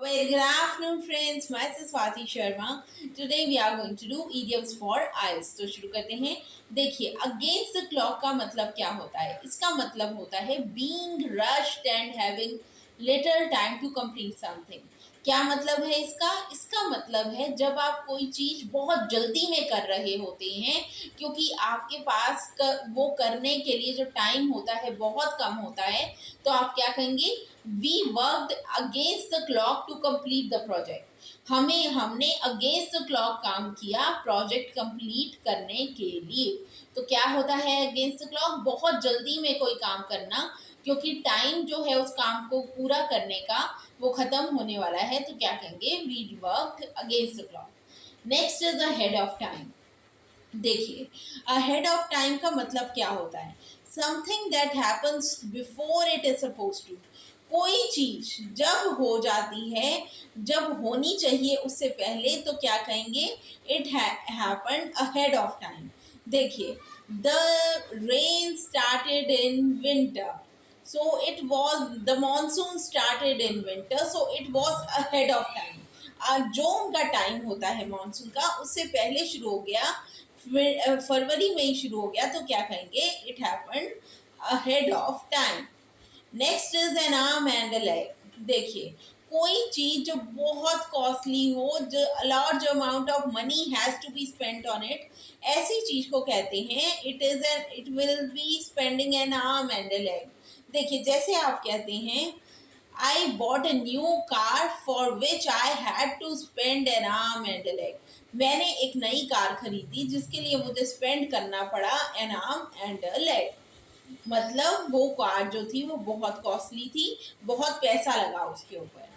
Well, good afternoon, friends. Myself Swati Sharma. Today we are going to do idioms for IELTS. तो शुरू करते हैं. देखिए, against the clock का मतलब क्या होता है? इसका मतलब होता है being rushed and having little time to complete something. क्या मतलब है इसका? इसका मतलब है जब आप कोई चीज बहुत जल्दी में कर रहे होते हैं, क्योंकि आपके पास वो करने के लिए जो टाइम होता है बहुत कम होता है, तो आप क्या कहेंगे? We worked against the clock to complete the project. हमने अगेंस्ट द क्लॉक काम किया प्रोजेक्ट कंप्लीट करने के लिए. तो क्या होता है अगेंस्ट द क्लॉक? बहुत जल्दी में कोई काम करना, क्योंकि टाइम जो है उस काम को पूरा करने का वो खत्म होने वाला है. तो क्या कहेंगे? We work against the clock. Next is ahead of time. देखिए, अहेड ऑफ टाइम का मतलब क्या होता है? Something that happens before it is suppose to. कोई चीज जब हो जाती है, जब होनी चाहिए उससे पहले, तो क्या कहेंगे? It happened ahead of time. देखिए, the rain started in winter, so it was the monsoon started in winter, so it was ahead of time. जो उनका टाइम होता है मानसून का, उससे पहले शुरू हो गया, फरवरी में ही शुरू हो गया. तो क्या कहेंगे? It happened ahead of time. Next is an arm and a leg. देखिए, कोई चीज जो बहुत कॉस्टली हो, जो large amount of money has to be spent on it, ऐसी चीज को कहते हैं it will be spending an arm and a leg. देखिए, जैसे आप कहते हैं I bought a new car for which I had to spend an arm and a leg. मैंने एक नई कार खरीदी जिसके लिए मुझे स्पेंड करना पड़ा an arm and a leg. मतलब वो कार जो थी वो बहुत कॉस्टली थी, बहुत पैसा लगा उसके ऊपर.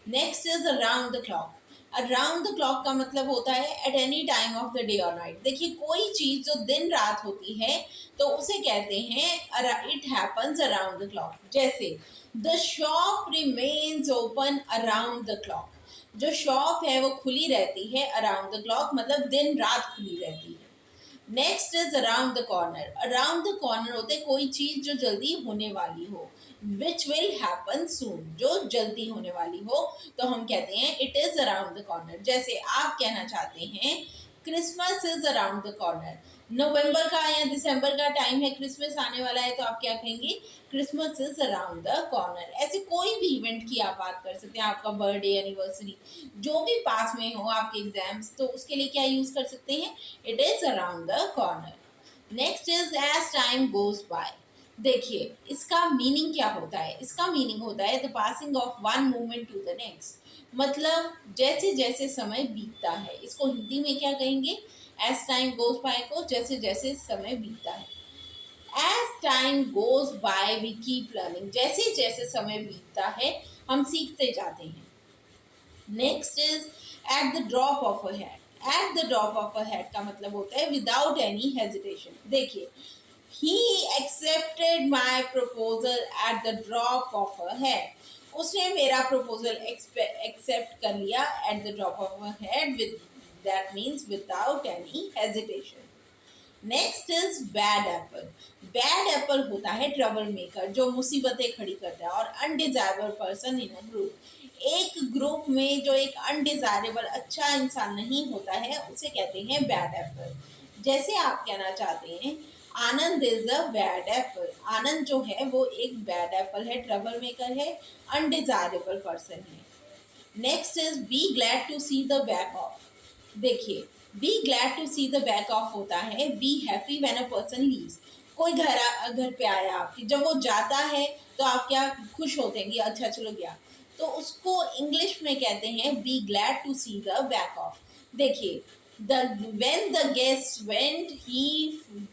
Next is around the clock. Around the clock का मतलब होता है at any time of the day और नाइट. देखिए, कोई चीज जो दिन रात होती है तो उसे कहते हैं it happens around the clock. जैसे the shop remains open around the clock. जो शॉप है वो खुली रहती है अराउंड द क्लॉक, मतलब दिन रात खुली रहती है. Next is around the corner. Around the corner होते कोई चीज जो जल्दी होने वाली हो, विच विल हैपन सून, जो जल्दी होने वाली हो, तो हम कहते हैं it is around the corner. जैसे आप कहना चाहते हैं Christmas is around the corner. नवंबर का या दिसंबर का टाइम है, क्रिसमस आने वाला है, तो आप क्या कहेंगे? Christmas is around the corner. ऐसे कोई भी इवेंट की आप बात कर सकते हैं, आपका बर्थडे, एनिवर्सरी, जो भी पास में हो, आपके एग्जाम्स, तो उसके लिए क्या यूज कर सकते हैं? It is around the corner. Next is as time goes by. देखिए, इसका मीनिंग क्या होता है? इसका मीनिंग होता है the passing of one movement to the next. मतलब जैसे जैसे समय बीतता है. इसको हिंदी में क्या कहेंगे? एज टाइम गोज बाय को जैसे जैसे समय बीतता है. As time goes by we keep learning. जैसे जैसे समय बीतता है हम सीखते जाते हैं. Next is at the drop of a hat. At the drop of a hat का मतलब होता है विदाउट एनी हेजिटेशन. देखिए, he accepted my proposal at the drop of a hat. उसने मेरा प्रपोजल एक्सेप्ट कर लिया at the drop of a hat. With that means without any hesitation. Next is bad Apple. Bad Apple होता है trouble maker, जो मुसीबतें खड़ी करता है, और undesirable person in a group. एक ग्रुप में जो एक अनडिजायरेबल अच्छा इंसान नहीं होता है उसे कहते हैं बैड एप्पल. जैसे आप कहना चाहते हैं Anand is a bad apple. Anand जो है वो एक बैड एप्पल है, ट्रबल मेकर है, अनडिजायरेबल पर्सन है. Next is be glad to see the back of. देखिए, be glad to see the back of होता है be happy when a person leaves. कोई घर पे आया आपकी, जब वो जाता है तो आप क्या खुश होते हैं कि अच्छा चलो गया, तो उसको इंग्लिश में कहते हैं be glad to see the back of. देखिए, the when the guest went he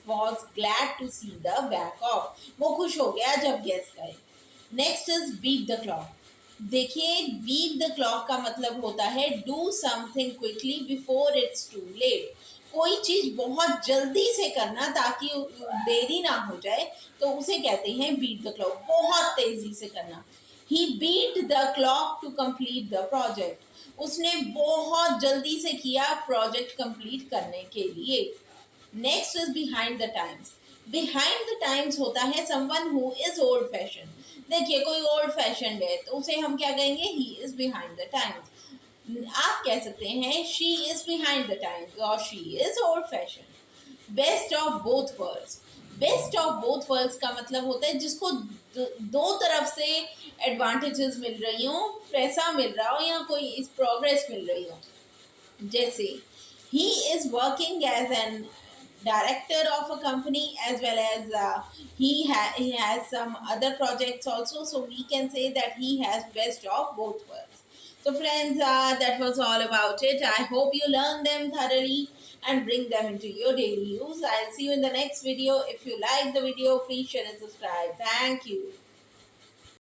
was glad to see the back of. वो खुश हो गया जब गेस्ट गए. Next is beat the clock. देखिए, बीट द क्लॉक का मतलब होता है do something quickly before it's too late. कोई चीज बहुत जल्दी से करना ताकि देरी ना हो जाए, तो उसे कहते हैं बीट द क्लॉक. बहुत तेजी से करना. He beat the clock to complete the project. उसने बहुत जल्दी से किया प्रोजेक्ट कंप्लीट करने के लिए. Next is behind the times. Behind the times होता है someone who is old fashion. देखिए कोई ओल्ड फैशन है तो उसे हम क्या कहेंगे, he is behind the times. आप कह सकते हैं she is behind the times और she is old fashion. Best of both worlds, best of both worlds का मतलब होता है जिसको दो तरफ से एडवांटेजेस मिल रही हो, पैसा मिल रहा हो या कोई इस प्रोग्रेस मिल रही हो। जैसे he is working as an director of a company, as well as he has some other projects also, so we can say that he has best of both worlds. So friends, that was all about it. I hope you learn them thoroughly and bring them into your daily use. I'll see you in the next video. If you like the video, please share and subscribe. Thank you.